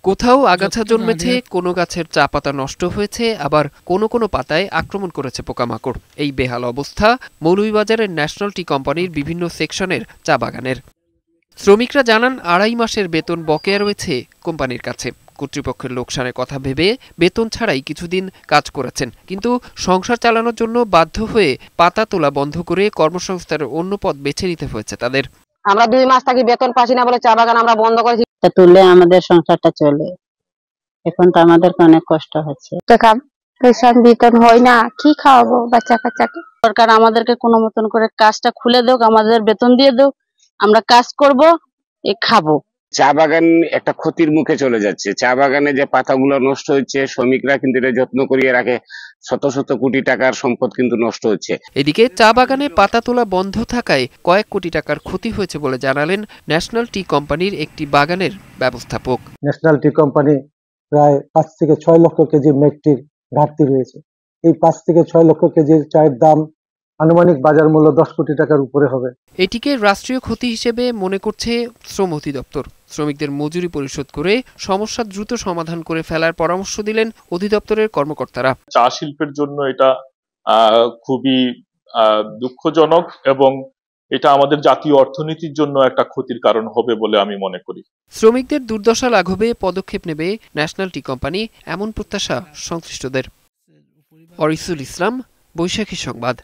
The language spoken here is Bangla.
কোথাও আগাছা জন্মেছে, কোনো গাছের চা পাতা নষ্ট হয়েছে, আবার কোনো কোনো পাতায় আক্রমণ করেছে পোকামাকড়। এই বেহাল অবস্থা মৌলভীবাজারের ন্যাশনাল টি কোম্পানির বিভিন্ন সেকশনের চা বাগানের। শ্রমিকরা জানান ২.৫ মাসের বেতন বকেয়া রয়েছে কোম্পানির কাছে। কর্তৃপক্ষের লোকসানের কথা ভেবে বেতন ছাড়াই কিছুদিন কাজ করেছেন, কিন্তু সংসার চালানোর জন্য বাধ্য হয়ে পাতা তোলা বন্ধ করে কর্মসংস্থানের অন্য পথ বেছে নিতে হয়েছে তাদের। আমরা 2 মাস থেকে বেতন পাচ্ছি না বলে চা বাগান আমরা বন্ধ করেছি। তুললে আমাদের সংসারটা চলে, এখন তো আমাদের অনেক কষ্ট হচ্ছে। টাকা পয়সা বেতন হয় না, কি খাওয়াবো বাচ্চা কাচ্চাকে? সরকার আমাদেরকে কোনো মতন করে কাজটা খুলে দেওক, আমাদের বেতন দিয়ে দেওক, আমরা কাজ করব, খাবো। চা বাগান একটা ক্ষতির মুখে চলে যাচ্ছে। চা বাগানে যে পাতাগুলো নষ্ট হচ্ছে, শ্রমিকরা কিন্তু এটা যত্ন করিয়ে রাখে, শত শত কোটি টাকার সম্পদ কিন্তু নষ্ট হচ্ছে। এদিকে চা বাগানে পাতা তোলা বন্ধ থাকায় কয়েক কোটি টাকার ক্ষতি হয়েছে বলে জানালেন ন্যাশনাল টি কোম্পানির একটি বাগানের ব্যবস্থাপক। ন্যাশনাল টি কোম্পানি প্রায় 5 থেকে 6 লক্ষ কেজি মেট্রির ঘাটতি রয়েছে। এই 5 থেকে 6 লক্ষ কেজির চায়ের দাম আনুমানিক বাজার মূল্য 10 কোটি টাকার উপরে হবে। এটিকে রাষ্ট্রীয় ক্ষতি হিসেবে মনে করছে শ্রম অধিদপ্তর। শ্রমিকদের মজুরি পরিশোধ করে সমস্যা দ্রুত সমাধান করে ফেলার পরামর্শ দিলেন অধিদপ্তরের কর্মকর্তারা। চা শিল্পের জন্য এটা খুবই দুঃখজনক এবং এটা আমাদের জাতীয় অর্থনীতির জন্য একটা ক্ষতির কারণ হবে বলে আমি মনে করি। শ্রমিকদের দুর্দশা লাঘবে পদক্ষেপ নেবে ন্যাশনাল টি কোম্পানি, এমন প্রত্যাশা সংশ্লিষ্টদের। অরিসুল ইসলাম, বৈশাখী সংবাদ।